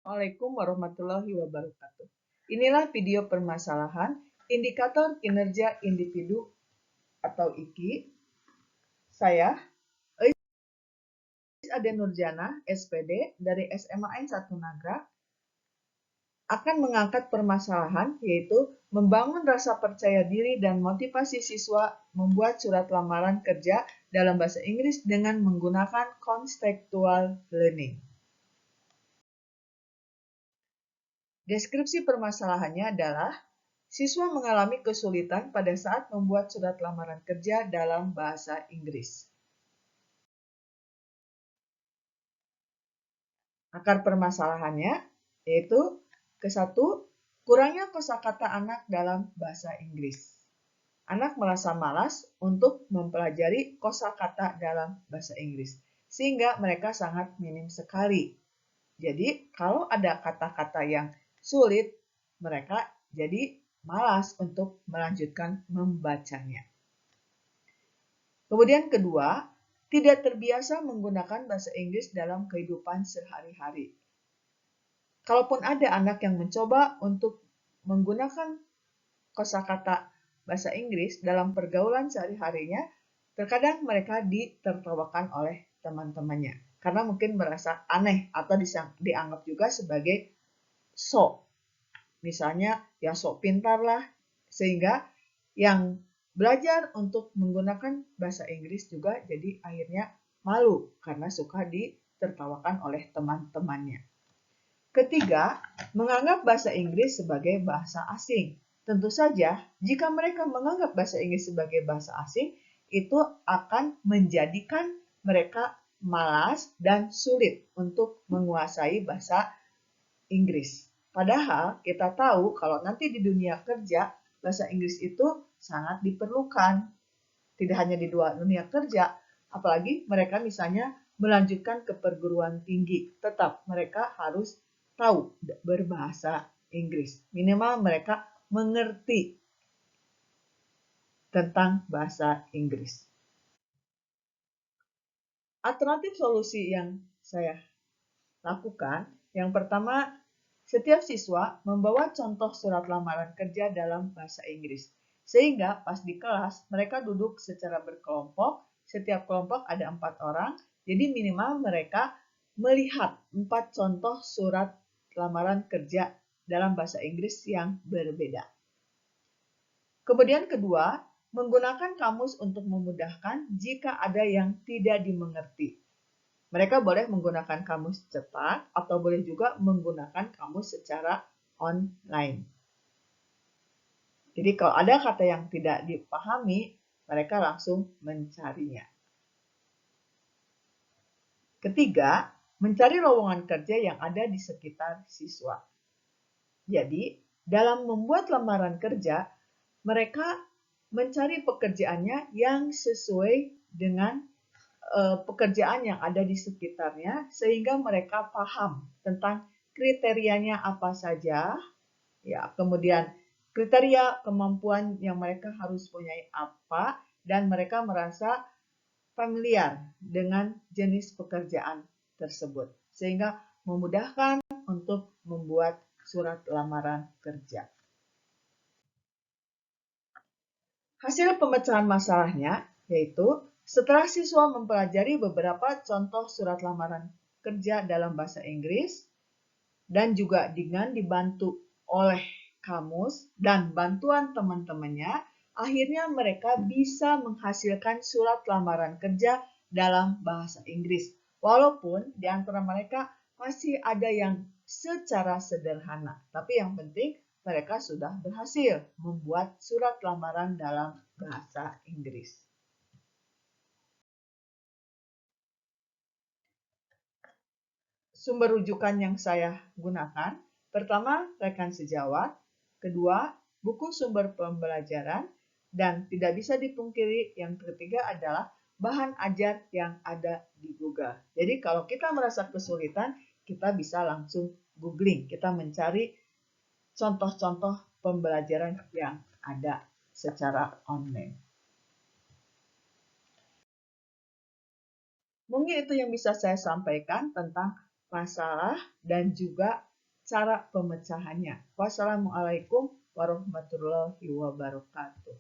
Assalamualaikum warahmatullahi wabarakatuh. Inilah video permasalahan indikator kinerja individu atau IKI. Saya, Eis Ade Nurjana, SPD dari SMA N 1 Nagrag, akan mengangkat permasalahan yaitu membangun rasa percaya diri dan motivasi siswa membuat surat lamaran kerja dalam bahasa Inggris dengan menggunakan contextual learning. Deskripsi permasalahannya adalah siswa mengalami kesulitan pada saat membuat surat lamaran kerja dalam bahasa Inggris. Akar permasalahannya yaitu ke-1, kurangnya kosakata anak dalam bahasa Inggris. Anak merasa malas untuk mempelajari kosakata dalam bahasa Inggris, sehingga mereka sangat minim sekali. Jadi, kalau ada kata-kata yang sulit, mereka jadi malas untuk melanjutkan membacanya. Kemudian kedua, tidak terbiasa menggunakan bahasa Inggris dalam kehidupan sehari-hari. Kalaupun ada anak yang mencoba untuk menggunakan kosakata bahasa Inggris dalam pergaulan sehari-harinya, terkadang mereka ditertawakan oleh teman-temannya karena mungkin merasa aneh atau dianggap juga sebagai sok. Misalnya ya sok pintar lah, sehingga yang belajar untuk menggunakan bahasa Inggris juga jadi akhirnya malu karena suka ditertawakan oleh teman-temannya. Ketiga, menganggap bahasa Inggris sebagai bahasa asing. Tentu saja, jika mereka menganggap bahasa Inggris sebagai bahasa asing, itu akan menjadikan mereka malas dan sulit untuk menguasai bahasa Inggris. Padahal kita tahu kalau nanti di dunia kerja, bahasa Inggris itu sangat diperlukan. Tidak hanya di dunia kerja, apalagi mereka misalnya melanjutkan ke perguruan tinggi. Tetap mereka harus tahu berbahasa Inggris. Minimal mereka mengerti tentang bahasa Inggris. Alternatif solusi yang saya lakukan, yang pertama, setiap siswa membawa contoh surat lamaran kerja dalam bahasa Inggris. Sehingga pas di kelas, mereka duduk secara berkelompok, setiap kelompok ada 4 orang, jadi minimal mereka melihat 4 contoh surat lamaran kerja dalam bahasa Inggris yang berbeda. Kemudian kedua, menggunakan kamus untuk memudahkan jika ada yang tidak dimengerti. Mereka boleh menggunakan kamus cetak atau boleh juga menggunakan kamus secara online. Jadi kalau ada kata yang tidak dipahami, mereka langsung mencarinya. Ketiga, mencari lowongan kerja yang ada di sekitar siswa. Jadi, dalam membuat lamaran kerja, mereka mencari pekerjaannya yang sesuai dengan pekerjaan yang ada di sekitarnya sehingga mereka paham tentang kriterianya apa saja, ya, kemudian kriteria kemampuan yang mereka harus punyai apa, dan mereka merasa familiar dengan jenis pekerjaan tersebut sehingga memudahkan untuk membuat surat lamaran kerja. Hasil pemecahan masalahnya yaitu setelah siswa mempelajari beberapa contoh surat lamaran kerja dalam bahasa Inggris dan juga dengan dibantu oleh kamus dan bantuan teman-temannya, akhirnya mereka bisa menghasilkan surat lamaran kerja dalam bahasa Inggris. Walaupun di antara mereka masih ada yang secara sederhana, tapi yang penting mereka sudah berhasil membuat surat lamaran dalam bahasa Inggris. Sumber rujukan yang saya gunakan, pertama, rekan sejawat, kedua, buku sumber pembelajaran, dan tidak bisa dipungkiri yang ketiga adalah bahan ajar yang ada di Google. Jadi kalau kita merasa kesulitan, kita bisa langsung googling, kita mencari contoh-contoh pembelajaran yang ada secara online. Mungkin itu yang bisa saya sampaikan tentang masalah dan juga cara pemecahannya. Wassalamualaikum warahmatullahi wabarakatuh.